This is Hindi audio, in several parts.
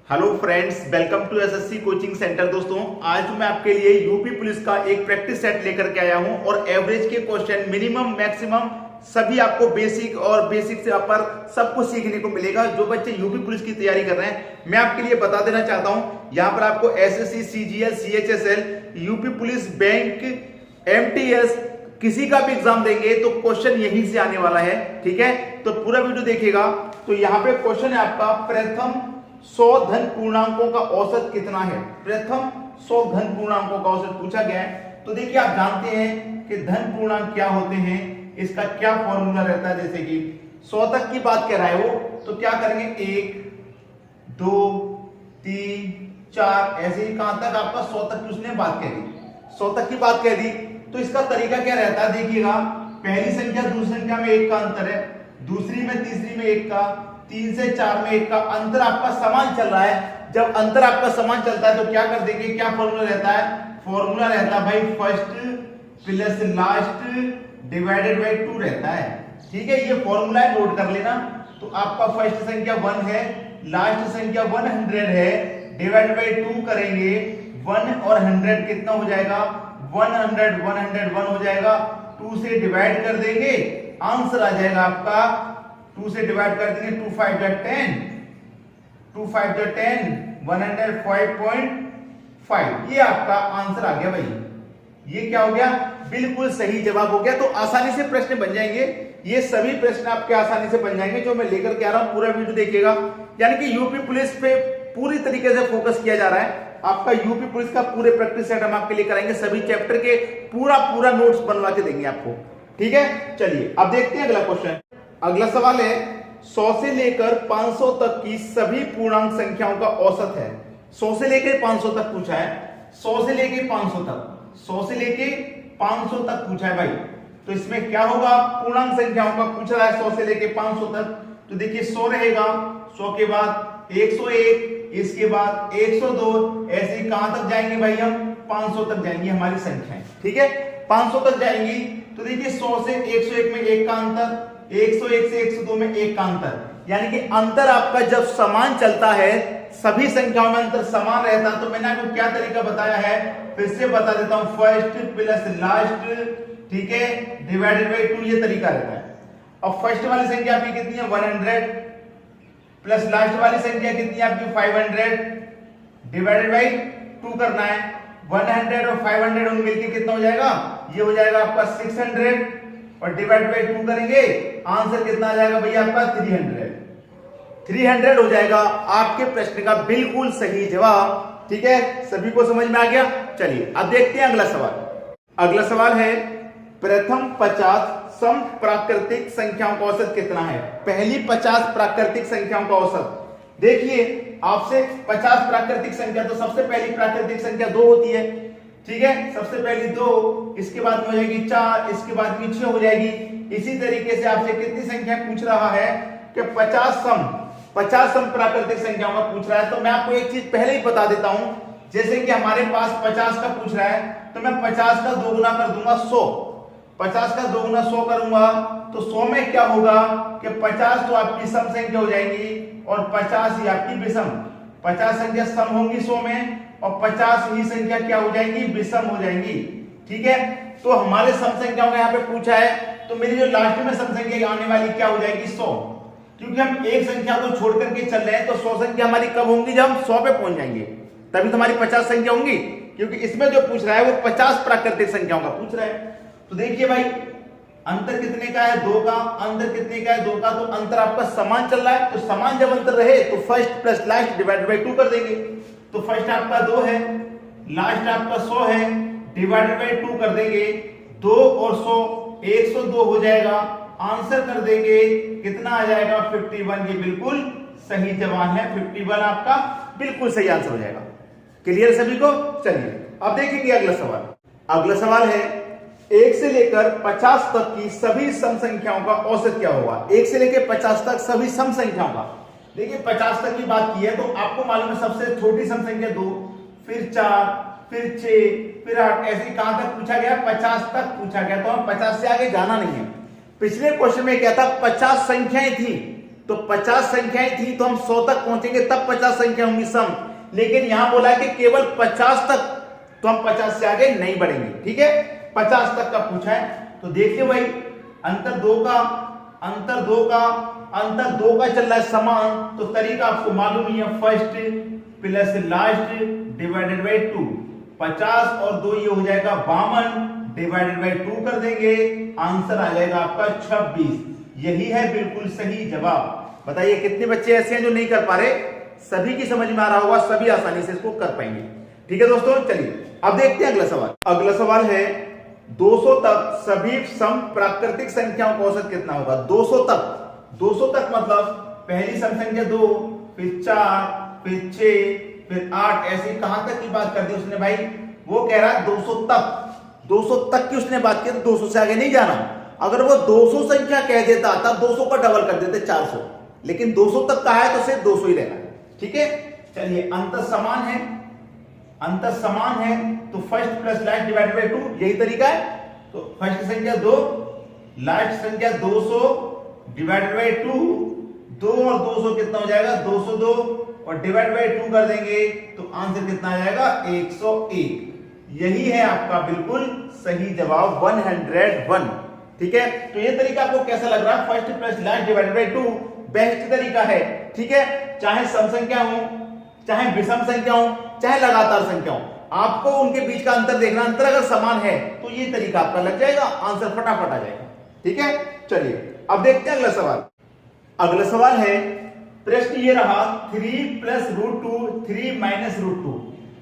Hello friends, welcome to SSC coaching centre. दोस्तों, आज मैं आपके लिए यूपी पुलिस का एक प्रैक्टिस सेट लेकर के आया हूं और एवरेज के क्वेश्चन मिनिमम मैक्सिमम सभी आपको बेसिक और बेसिक से अपर सब कुछ सीखने को मिलेगा। जो बच्चे यूपी पुलिस की तैयारी कर रहे हैं, मैं आपके लिए बता देना चाहता हूं, यहाँ पर आपको SSC, CGL, CHSL, UP police, bank, MTS किसी का भी एग्जाम देंगे तो क्वेश्चन यहीं से आने वाला है। ठीक है, तो पूरा वीडियो देखिएगा। तो यहाँ पे क्वेश्चन है आपका, प्रथम 100 धन पूर्णांकों का औसत कितना है। प्रथम 100 धन पूर्णांकों का औसत पूछा गया है। तो देखिए, आप जानते हैं कि धन पूर्णांक क्या होते हैं, इसका क्या फॉर्मूला रहता है। जैसे कि 100 तक की बात कर रहा है वो, तो क्या करेंगे, 1 2 3 4 ऐसे ही कहां तक आपका 100 तक की उसने बात कह दी, 100 तक की बात कह दी। तो इसका तरीका क्या रहता है, देखिएगा, पहली संख्या दूसरी संख्या में 1 का अंतर है, दूसरी में तीसरी में 1 का, 3 से 4 में 1 का अंतर आपका समान चल रहा है। जब अंतर आपका समान चलता है तो क्या कर देंगे, क्या फॉर्मूला रहता है, फॉर्मूला रहता है भाई first plus last divided by 2 रहता है। ठीक है, ये फॉर्मूला है, नोट कर लेना। तो आपका फर्स्ट संख्या 1 है, लास्ट संख्या 100 है, डिवाइड बाय 2 करेंगे, 1 और 100 कितना हो जाएगा, 100 101 हो जाएगा। 2 से डिवाइड कर देंगे, आंसर आ जाएगा आपका, 2 से डिवाइड कर देंगे, 2 5 10, 2 5 10, 105.5। ये आपका आंसर आ गया भाई। ये क्या हो गया, बिल्कुल सही जवाब हो गया। तो आसानी से प्रश्न बन जाएंगे, ये सभी प्रश्न आपके आसानी से बन जाएंगे जो मैं लेकर के आ रहा हूं। पूरा वीडियो देखिएगा, यानी कि यूपी पुलिस पे पूरी तरीके से फोकस किया जा रहा है। आपका यूपी पुलिस का पूरे प्रैक्टिस सेट हम आपके लिए कराएंगे, सभी चैप्टर के पूरा नोट्स बनवा के देंगे आपको। ठीक है, चलिए अब देखते हैं अगला क्वेश्चन। अगला सवाल है, 100 से लेकर 500 तक की सभी पूर्णांक संख्याओं का औसत है। 100 से लेकर 500 तक पूछा है, 100 से लेकर 500 तक, 100 से लेकर 500 तक पूछा है भाई। तो इसमें क्या होगा, पूर्णांक संख्याओं का पूछ रहा है 100 से लेकर 500 तक। तो देखिए, 100 रहेगा, 100 के बाद 101, इसके बाद 102, ऐसे कहां तक जाएंगे भाई, हम 500 तक जाएंगे हमारी संख्याएं। ठीक है, 500 तक जाएंगी। तो देखिए, 100 से 101 में 1 का अंतर, 101 से 102 में 1 का अंतर, यानी कि अंतर आपका जब समान चलता है, सभी संख्याओं में अंतर समान रहता है। तो मैंने आपको क्या तरीका बताया है, फिर से बता देता हूं, फर्स्ट प्लस लास्ट, ठीक है, डिवाइडेड बाय 2, ये तरीका रहता है। अब फर्स्ट वाली संख्या आपकी कितनी है, 100, प्लस लास्ट वाली संख्या कितनी है आपकी, 500, डिवाइडेड बाय 2 करना है। 100 और 500 मिलकर कितना हो जाएगा, ये हो जाएगा आपका 600, और डिवाइड बाय 2 करेंगे, आंसर कितना आ जाएगा भैया आपका 300 हो जाएगा। आपके प्रश्न का बिल्कुल सही जवाब। ठीक है, सभी को समझ में आ गया। चलिए अब देखते हैं अगला सवाल। अगला सवाल है, प्रथम 50 सम प्राकृतिक संख्याओं का औसत कितना है। पहली 50 प्राकृतिक संख्याओं का औसत। देखिए, आपसे 50 प्राकृतिक संख्या, तो सबसे पहली प्राकृतिक संख्या 2 होती है। ठीक है, सबसे पहली 2, इसके बाद में हो जाएगी 4, इसके बाद में 6 हो जाएगी। इसी तरीके से आपसे कितनी संख्या पूछ रहा है कि 50 सम प्राकृतिक संख्याओं का पूछ रहा है। तो मैं आपको एक चीज पहले ही बता देता हूं, जैसे कि हमारे पास 50 का पूछ रहा है, तो मैं 50 का 2 गुना कर दूंगा 100, 50 का 2 गुना 100 करूंगा, तो 100 में क्या होगा कि 50 तो आपकी सम संख्या हो जाएंगी और 50 ही आपकी विषम। 50 संख्या सम होंगी 100 में, और 50 ही संख्या क्या हो जाएंगी, विषम हो जाएंगी। ठीक है, तो हमारे सम संख्याओं का यहाँ पे पूछा है, तो मेरी जो लास्ट में सम संख्या आने वाली क्या हो जाएगी, 100। क्योंकि हम एक संख्या को छोड़ करके चल रहे हैं, तो 100 संख्या हमारी कब होंगी, जब हम 100 पे पहुंच जाएंगे, तभी तो हमारी 50 संख्या होंगी। क्योंकि इसमें जो पूछ रहा है वो 50 प्राकृतिक संख्याओं का पूछ रहा है। तो देखिए भाई, अंतर कितने का है, 2 का, अंतर कितने का है, 2 का, तो अंतर आपका समान चल रहा है। तो समान जब अंतर रहे तो first plus last divide by 2 कर देंगे। तो फर्स्ट आपका 2 है, लास्ट आपका 100 है, डिवाइडेड बाय 2 कर देंगे, 2 और 100 102 हो जाएगा। आंसर कर देंगे, कितना आ जाएगा, 51। ये बिल्कुल सही जवाब है, 51 आपका बिल्कुल सही आंसर हो जाएगा। क्लियर सभी को। चलिए अब देखेंगे अगला सवाल। अगला सवाल है, 1 से लेकर 50 तक की सभी सम संख्याओं का औसत क्या होगा। 1 से लेकर 50 तक सभी सम संख्याओं का। देखिए, 50 तक की बात की है, तो आपको मालूम है सबसे छोटी सम संख्या 2, फिर 4, फिर 6, फिर 8, ऐसे कहां तक पूछा गया, 50 तक पूछा गया। तो हम 50 से आगे जाना नहीं है। पिछले क्वेश्चन में क्या था, 50 संख्याएं थी, तो 50 संख्याएं थी तो हम 100 तक पहुंचेंगे तब 50 संख्या होंगी सम। लेकिन यहां बोला है कि केवल 50 तक, तो हम 50 से आगे नहीं बढ़ेंगे। ठीक है, 50 तक का पूछा है। तो देखिए भाई अंतर दो का चल रहा है समान, तो तरीका आपको मालूम ही है, first plus last divided by 2। 50 और 2 ये हो जाएगा 52 डिवाइडेड बाई 2 कर देंगे, आंसर आ जाएगा आपका 26। यही है बिल्कुल सही जवाब। बताइए कितने बच्चे ऐसे हैं जो नहीं कर पा रहे? सभी की समझ में आ रहा होगा, सभी आसानी से इसको कर पाएंगे। ठीक है दोस्तों, चलिए अब देखते हैं अगला सवाल। अगला सवाल है 200 तक सभी सम प्राकृतिक संख्याओं का औसत कितना होगा? 200 तक, 200 तक मतलब पहली सम संख्या 2, फिर 4, फिर 6, फिर 8, ऐसे कहां तक की बात कर दी उसने भाई? वो कह रहा है 200 तक, 200 तक की उसने बात की, तो 200 से आगे नहीं जाना। अगर वो 200 संख्या कह देता था 200 का डबल कर देते 400, लेकिन 200 तक का है तो सिर्फ 200 ही रहना। ठीक है, चलिए अंतर समान है तो first plus last divided by 2 यही तरीका है। तो फर्स्ट संख्या 2, लास्ट संख्या 200 डिवाइडेड बाई 2, 2 और 200 कितना हो जाएगा? 202 और डिवाइड बाई 2 कर देंगे तो आंसर कितना आ जाएगा? 101। यही है आपका बिल्कुल सही जवाब, 101। ठीक है, तो ये तरीका आपको कैसा लग रहा है? First plus last divided by 2 best तरीका है। ठीक है, चाहे सम संख्या हो, चाहे विषम संख्या हो, चाहे लगातार संख्या हो, आपको उनके बीच का अंतर देखना। अंतर अगर समान है तो ये तरीका आपका लग जाएगा, आंसर फटाफट आ जाएगा। ठीक है, चलिए अब देखते हैं अगला सवाल। अगला सवाल है, प्रश्न ये रहा 3 plus root 2 3 minus root 2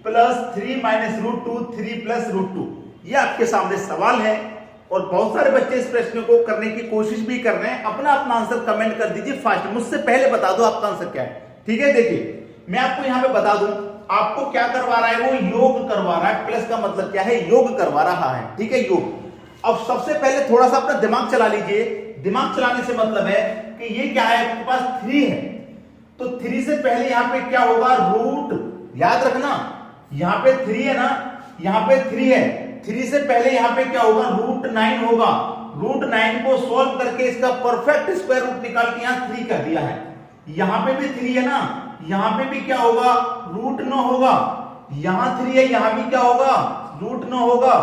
plus 3 minus root 2 3 plus root 2। ये आपके सामने सवाल है और बहुत सारे बच्चे इस प्रश्न को करने की कोशिश भी कर रहे हैं। अपना अपना आंसर कमेंट कर दीजिए फास्ट, मुझसे पहले बता दो आपका आंसर क्या है। ठीक है, देखिए मैं आपको यहां पे बता दूं, आपको क्या करवा रहा है? वो योग करवा रहा है। प्लस का मतलब क्या है? योग करवा रहा है। ठीक है, योग। अब सबसे पहले थोड़ा सा अपना दिमाग चला लीजिए। दिमाग चलाने से मतलब है कि ये क्या है, आपके पास 3 है, तो 3 से पहले यहां पे क्या होगा? रूट। याद रखना, यहां पे 3 है ना, यहां पे 3 है, 3 से पहले यहां पे क्या होगा? रूट 9 होगा। रूट 9 को सोल्व करके इसका परफेक्ट स्क्वायर रूट निकाल के यहां 3 कर दिया है। यहां पे भी 3 है ना, यहां पे भी क्या होगा? रूट 9 होगा। यहां 3 है, यहां भी क्या होगा? रूट 9 होगा।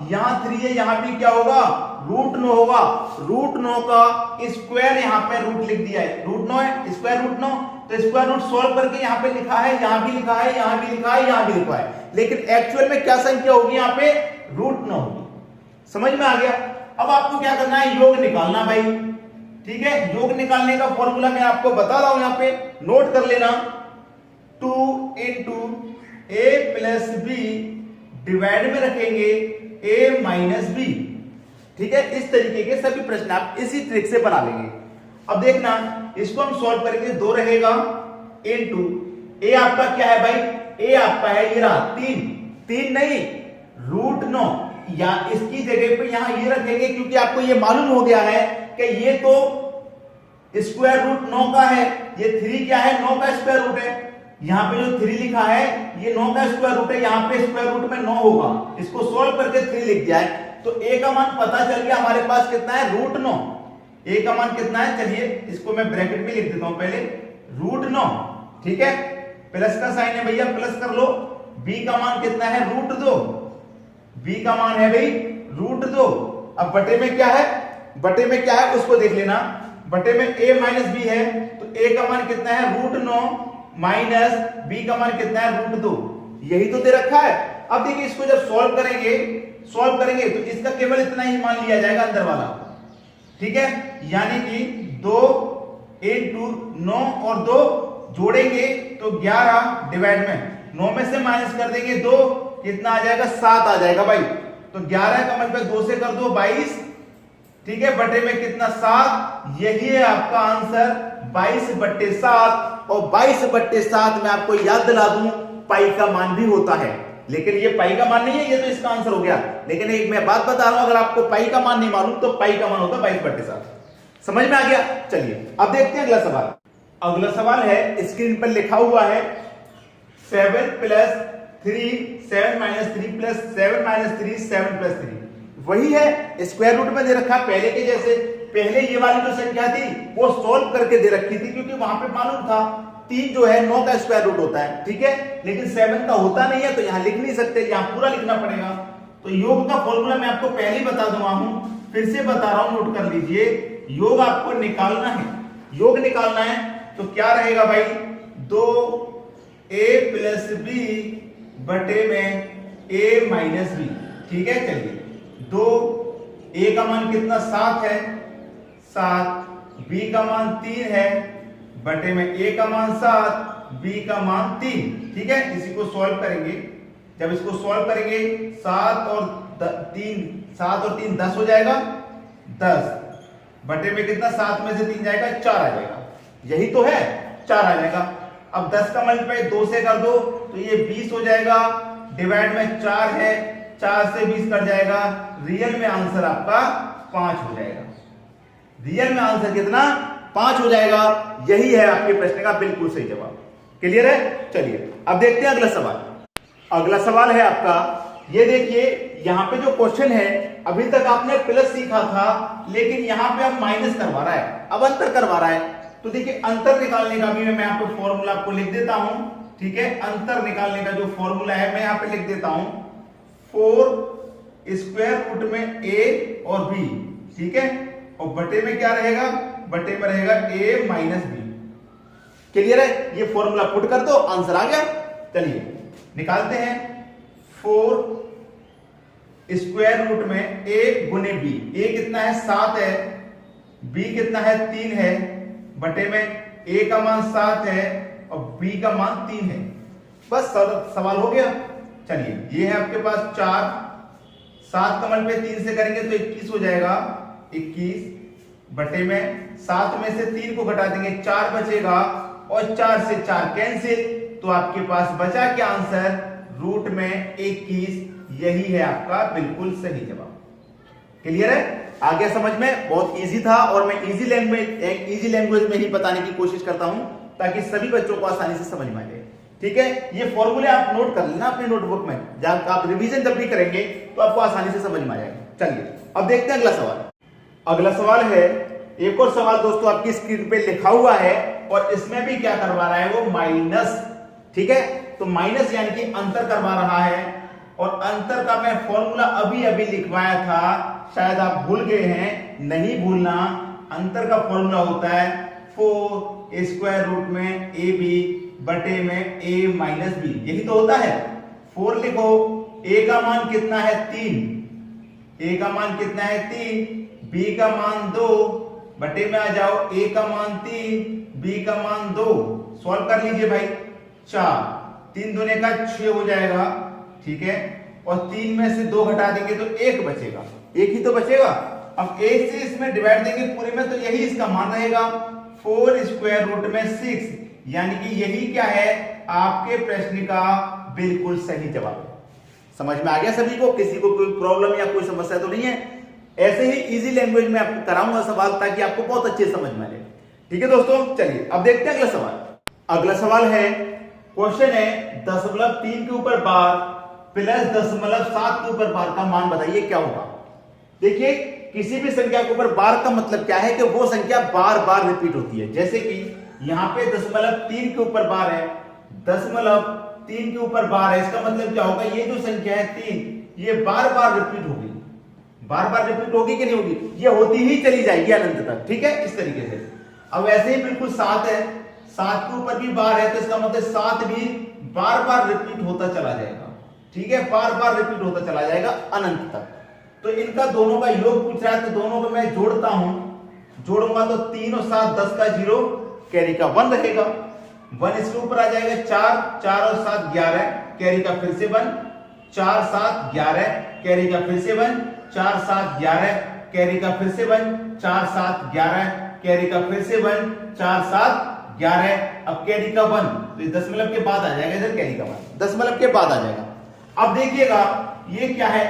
यहां 3 है, यहां भी क्या होगा? रूट 9 होगा। रूट 9 का स्क्वायर यहां पे रूट लिख दिया है। रूट 9 है, स्क्वायर रूट 9, तो स्क्वायर रूट सोल्व करके यहां पे लिखा है, यहां भी लिखा है, यहां भी लिखा है, यहां भी लिखा है, लेकिन एक्चुअल में क्या संख्या होगी? यहां पे रूट 9 होगी। समझ में आ गया? अब आपको क्या करना है? योग निकालना भाई। ठीक है, योग निकालने का फॉर्मूला मैं आपको बता रहा हूं, यहां पे नोट कर लेना। 2 इंटू ए प्लस बी डिवाइड में रखेंगे a माइनस बी। ठीक है, इस तरीके के सभी प्रश्न आप इसी ट्रिक से बना लेंगे। अब देखना, इसको हम सॉल्व करेंगे, 2 रहेगा इंटू ए आपका क्या है भाई? ए आपका है ये रहा 3 नहीं, रूट 9। या इसकी जगह पे यहां ये रखेंगे, क्योंकि आपको ये मालूम हो गया है कि ये तो स्क्वायर रूट 9 का है, ये 3 क्या है? 9 का स्क्वायर रूट है। यहां पे जो 3 लिखा है ये 9 का स्क्वायर रूट है, यहां पे स्क्वायर रूट में 9 होगा, इसको सोल्व करके 3 लिख दिया है। तो a का मान पता चल गया हमारे पास कितना है? रूट 9। a का मान कितना है? चलिए इसको मैं ब्रैकेट में लिख देता हूं पहले, रूट 9। ठीक है, प्लस का साइन है भैया, प्लस कर लो। b का मान कितना है? रूट 2। b का मान है भाई रूट 2। अब बटे में क्या है? बटे में क्या है उसको देख लेना। बटे में a माइनस बी है, तो a का मान कितना है? रूट 9 माइनस b का मान कितना है? रूट 2। यही तो दे रखा है। अब देखिए इसको जब सॉल्व करेंगे तो इसका केवल इतना ही मान लिया जाएगा अंदर वाला। ठीक है, यानी कि 2 इंटू 9 और 2 जोड़ेंगे तो 11 डिवाइड में 9 में से माइनस कर देंगे 2, कितना आ जाएगा? 7 आ जाएगा भाई। तो 11 का मतलब 2 से कर दो 22। ठीक है, बटे में कितना? 7। यही है आपका आंसर 22/7। और 22/7 में आपको याद दिला दूं, पाई का मान भी होता है, लेकिन ये पाई का मान नहीं है, ये तो इसका आंसर हो गया। लेकिन एक मैं बात बता रहा हूं, अगर आपको पाई का मान नहीं मालूम तो पाई का मान होता है 22/7। समझ में आ गया? चलिए अब देखते हैं अगला सवाल। अगला सवाल है, स्क्रीन पर लिखा हुआ है 7 plus 3 7 minus 3 plus 7 minus 3 7 plus 3। वही है, स्क्वायर रूट में दे रखा पहले के जैसे। पहले ये वाली जो संख्या थी वो सोल्व करके दे रखी थी, क्योंकि वहां पे मालूम था 3 जो है 9 का स्क्वायर रूट होता है, ठीक है, लेकिन 7 का होता नहीं है, तो यहां लिख नहीं सकते, यहां पूरा लिखना पड़ेगा। तो योग का फॉर्मूला मैं आपको पहले ही बता दूंगा हूं, फिर से बता रहा हूं, नोट कर लीजिए। योग आपको निकालना है, योग निकालना है तो क्या रहेगा भाई, 2a प्लस बी बटे में a माइनस बी, ठीक है। चलिए 2a का मान कितना 7 है, 7, b का मान 3 है बटे में a का मान 7, b का मान 3, ठीक है। इसी को सॉल्व करेंगे, जब इसको सॉल्व करेंगे 7 और 3 10 हो जाएगा, 10 बटे में कितना, 7 में से 3 जाएगा 4 आ जाएगा, यही तो है, 4 आ जाएगा। अब 10 का मल्टीप्लाई 2 से कर दो तो ये 20 हो जाएगा, डिवाइड में 4 है, 4 से 20 कट जाएगा, रियल में आंसर आपका 5 हो जाएगा। रियल में आंसर कितना, 5 हो जाएगा। यही है आपके प्रश्न का बिल्कुल सही जवाब। क्लियर है? चलिए अब देखते हैं अगला सवाल। अगला सवाल है आपका, ये देखिए यहां पे जो क्वेश्चन है, अभी तक आपने प्लस सीखा था, लेकिन यहां पे अब माइनस करवा रहा है, अब अंतर करवा रहा है। तो देखिए अंतर निकालने का भी मैं आपको फॉर्मूला आपको लिख देता हूं, ठीक है। अंतर निकालने का जो फॉर्मूला है मैं यहां पे लिख देता हूं, 4 स्क्वायर रूट में a और b, ठीक है, और बटे में क्या रहेगा, बटे में रहेगा a माइनस बी। क्लियर है? ये फॉर्मूला पुट कर दो, आंसर आ गया। चलिए निकालते हैं, 4 स्क्वायर रूट में a गुने b, a कितना है 7 है, b कितना है 3 है, बटे में a का मान 7 है और b का मान 3 है। बस सवाल हो गया। चलिए ये है आपके पास 4, 7 का मल्टीप्लाई 3 से करेंगे तो 21 हो जाएगा, 21 बटे में 7 में से 3 को घटा देंगे 4 बचेगा, और 4 से 4 कैंसिल, तो आपके पास बचा क्या आंसर, रूट में 21। यही है आपका बिल्कुल सही जवाब। क्लियर है? आ गया समझ में? बहुत इजी था, और मैं इजी लैंग्वेज में ही बताने की कोशिश करता हूं ताकि सभी बच्चों को आसानी से समझ में आ जाए, ठीक है। ये फॉर्मूले आप नोट कर लेना अपने नोटबुक में, जब आप रिवीजन जब भी करेंगे तो आपको आसानी से समझ में आ जाएगा। चलिए अब देखते हैं अगला सवाल। अगला सवाल है, एक और सवाल दोस्तों आपकी स्क्रीन पे लिखा हुआ है, और इसमें भी क्या करवा रहा है, वो माइनस, ठीक है। तो माइनस यानी कि अंतर करवा रहा है, और अंतर का मैं फॉर्मूला अभी अभी लिखवाया था, शायद आप भूल गए हैं, नहीं भूलना। अंतर का फॉर्मूला होता है 4 स्क्वायर रूट में ए बी बटे में a माइनस बी, यही तो होता है। 4 लिखो, a का मान कितना है 3, a का मान कितना है 3, b का मान 2 बटे में आ जाओ, a का मान 3, b का मान 2, सॉल्व कर लीजिए भाई, 4, 3 दूने का 6 हो जाएगा, ठीक है, और 3 में से 2 घटा देंगे तो 1 बचेगा, 1 ही तो बचेगा। अब 1 से इसमें डिवाइड देंगे पूरे में, तो यही इसका मान रहेगा, 4 स्क्वायर रूट में 6, यानी कि यही क्या है आपके प्रश्न का बिल्कुल सही जवाब। समझ में आ गया सभी को? किसी को कोई प्रॉब्लम या कोई समस्या तो नहीं है? ऐसे ही इजी लैंग्वेज में आपको कराऊंगा सवाल, ताकि आपको बहुत अच्छे समझ में आए, ठीक है दोस्तों। चलिए अब देखते हैं अगला सवाल। अगला सवाल है, क्वेश्चन है 0.3 के ऊपर बार प्लस 0.7 के ऊपर बार का मान बताइए क्या होगा। देखिए किसी भी संख्या के ऊपर बार का मतलब क्या है कि वो संख्या बार बार रिपीट होती है। जैसे कि यहां पे 0.3 के ऊपर बार है, 0.3 के ऊपर बार है, इसका मतलब क्या होगा, ये जो संख्या है 3, ये बार बार रिपीट होगी, बार बार रिपीट होगी कि नहीं होगी, ये होती ही चली जाएगी अनंत तक, ठीक है, इस तरीके से। अब वैसे ही बिल्कुल 7 है, 7 के ऊपर भी बार है, तो इसका मतलब 7 भी बार बार रिपीट होता चला जाएगा, ठीक है, बार बार रिपीट होता चला जाएगा अनंत तक। तो इनका दोनों का योग पूछ रहा है, तो दोनों को मैं जोड़ता हूं, जोड़ूंगा तो 3 और 7 10 का 0, कैरी का 1 रहेगा, 1 इसके ऊपर आ जाएगा 4, 4 और 7 11, कैरी का फिर से 1, 4 7 11, कैरी का फिर से 1, 4 7 11, कैरी का फिर से 1, 4 7 11, कैरी का फिर से 1, 4 7 11, अब कैरी का 1, तो ये दशमलव के बाद आ जाएगा, इधर कैरी का 1 दशमलव के बाद आ जाएगा। अब देखिएगा ये क्या है,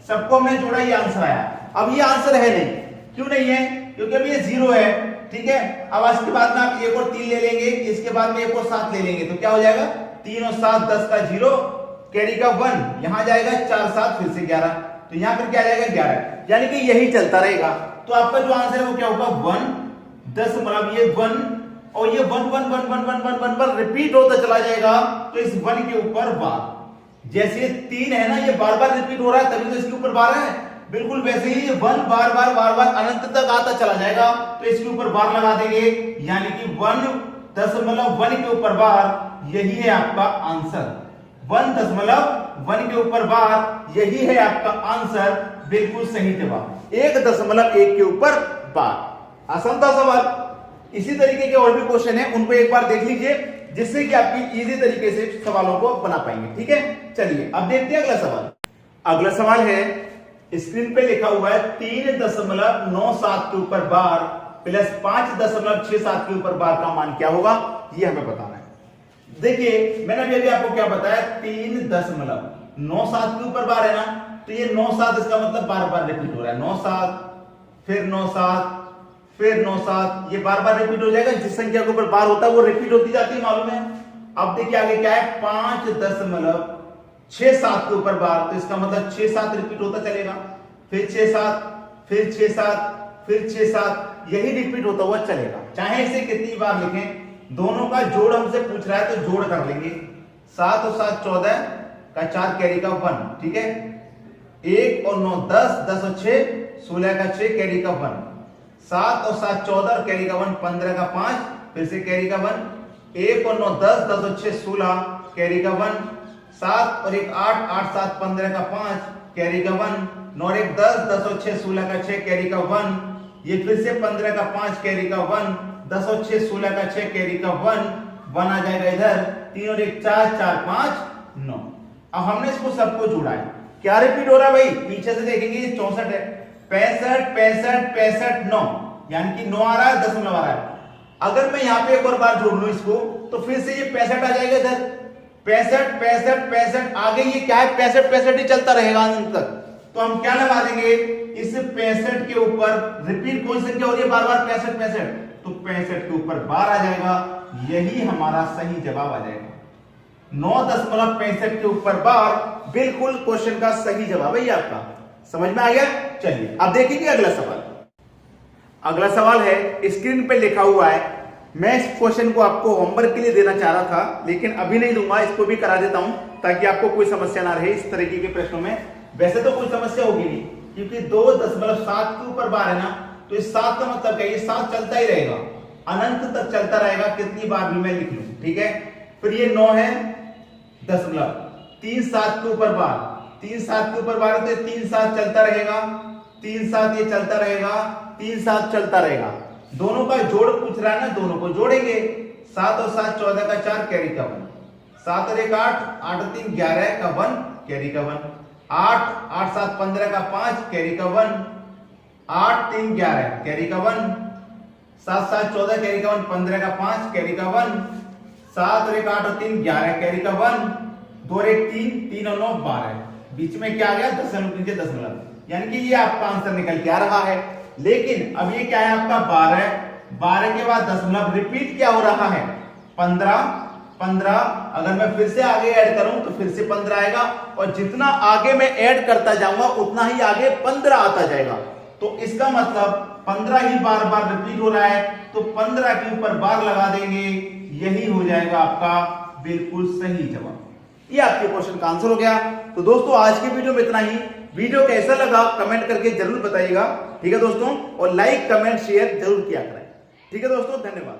सबको मैं जोड़ा, ये आंसर आया। अब ये आंसर है नहीं, क्यों नहीं है, क्योंकि अब ये 0 है, ठीक है। अब इसके बाद में आप 1 और 3 ले लेंगे, इसके बाद में 1 और 7 ले लेंगे, तो क्या हो जाएगा 3 और 7 10 का 0, कैरी का 1, यहां जाएगा 4 7 फिर से 11, तो यहां पर क्या आ जाएगा 11, यानी कि यही चलता रहेगा। तो आपका जो आंसर है वो क्या होगा 1 दशमलव ये 1 और ये 1 1 1 1 1 1 1 पर रिपीट होता चला जाएगा। तो इस 1 के ऊपर बार, जैसे ये 3 है ना, ये बार बार रिपीट हो रहा है तभी तो इसके ऊपर बार है, बिल्कुल वैसे ही 1 बार बार अनंत तक आता चला जाएगा। तो इसके ऊपर बार लगा देंगे, यानी कि 1.1 के ऊपर बार, यही है आपका आंसर। 1.1 के ऊपर बार, यही है आपका आंसर, बिल्कुल सही जवाब। 1.1 के ऊपर बार। आसान था सवाल। इसी तरीके के और भी क्वेश्चन है, उनको एक बार देख लीजिए, जिससे कि आपकी इजी तरीके से सवालों को बना पाएंगे। ठीक है, चलिए अब देखते हैं अगला सवाल। अगला सवाल है, स्क्रीन पे लिखा हुआ है 3.97 के ऊपर बार प्लस 5.67 के ऊपर बार का मान क्या होगा, ये हमें बताना है। देखिए मैंने अभी आपको क्या बताया, 3.97 के ऊपर बार है ना, तो ये 97 इसका मतलब बार बार रिपीट हो रहा है। 97 फिर 97 फिर 97, ये बार बार रिपीट हो जाएगा। जिस संख्या के ऊपर बार होता है वो रिपीट होती जाती है, मालूम है। अब देखिए आगे क्या है, 5.67 के ऊपर बार, तो इसका मतलब 6-7 रिपीट होता चलेगा, फिर 6-7 फिर 6-7 फिर 6-7, यही रिपीट होता हुआ चलेगा। चाहे इसे कितनी बार लिखें, दोनों का जोड़ हमसे पूछ रहा है तो जोड़ कर लेंगे। 7 और 7 14 का 4 कैरी का 1, ठीक है। 1 और 9 10, 10 और 6 16 का 6 कैरी का 1, 7 और 7 14 कैरी का 1 15 का 5, फिर से कैरी का 1, 1 और 9 10, 10 और 6 16 कैरी का 1, 7 और 1 8, 8 7 15 का 5 कैरी का 1, 9 और 1 10, 10 और 6 16 का 6 कैरी का 1, ये फिर से 15 का 5 कैरी का 1, 10 और 6 16 का 6 कैरी का 1 आ जाएगा इधर, 3 और 1 4, 4 5 9। अब हमने इसको सबको जोड़ा है, क्या रिपीट हो रहा है भाई, पीछे से देखेंगे ये 64 है, 65 65 65 9, यानी कि 9 आ रहा है, दशमलव आ रहा है। अगर मैं यहाँ पे एक और बार जोड़ लूं इसको, तो फिर से ये 65 आ जाएगा इधर, 65 65 65, आगे ये क्या है 65 65 ही चलता रहेगा अंत तक। तो हम क्या लगा देंगे, इस 65 के ऊपर रिपीट कोई संख्या हो रही है बार बार 65 65, तो 65 के ऊपर बार आ जाएगा, यही हमारा सही जवाब आ जाएगा। 9.65 के ऊपर बार, बिल्कुल क्वेश्चन का सही जवाब है ये आपका। समझ में आ गया। चलिए अब देखेंगे अगला सवाल। अगला सवाल है, स्क्रीन पे लिखा हुआ है, मैं इस क्वेश्चन को आपको होमवर्क के लिए देना चाह रहा था, लेकिन अभी नहीं दूंगा, इसको भी करा देता हूं ताकि आपको कोई समस्या ना रहे इस तरीके के प्रश्नों में। वैसे तो कोई समस्या होगी नहीं, क्योंकि 2.7 के ऊपर बार है ना, तो इस 7 का मतलब क्या है, ये 7 चलता ही रहेगा, अनंत तक चलता रहेगा, कितनी बार भी मैं लिख लूं, ठीक है। फिर ये 9 है दशमलव, 3 7 के ऊपर बार, 3 7 के ऊपर बार, तो 3 7 चलता रहेगा, 3 7 ये चलता रहेगा, 3 7 चलता रहेगा। दोनों का जोड़ पूछ रहा है ना, दोनों को जोड़ेंगे। 7 और 7 14 का 4 कैरी का 1, 7 और 1 8, 8 और 3 11 का 1 कैरी का 1, 8 8 7 15 का 5 कैरी का 1, 8 3 11 कैरी का 1, 7 7 14 कैरी का 1, 15 का 5 कैरी का 1, 7 और 1 8 और 3 11 कैरी का 1, 2 और 1 3, 3 और 9 12, बीच में क्या आ गया दशमलव, यानी कि ये आपका आंसर निकल के आ रहा है। लेकिन अब ये क्या है आपका 12, 12 के बाद दशमलव, रिपीट क्या हो रहा है 15 15, अगर मैं फिर से आगे ऐड करूं तो फिर से 15 आएगा, और जितना आगे मैं ऐड करता जाऊंगा उतना ही आगे 15 आता जाएगा। तो इसका मतलब 15 ही बार बार रिपीट हो रहा है, तो 15 के ऊपर बार लगा देंगे, यही हो जाएगा आपका बिल्कुल सही जवाब। ये आपके क्वेश्चन का आंसर हो गया। तो दोस्तों आज की वीडियो में इतना ही। वीडियो कैसा लगा कमेंट करके जरूर बताइएगा, ठीक है दोस्तों, और लाइक कमेंट शेयर जरूर किया करें, ठीक है दोस्तों, धन्यवाद।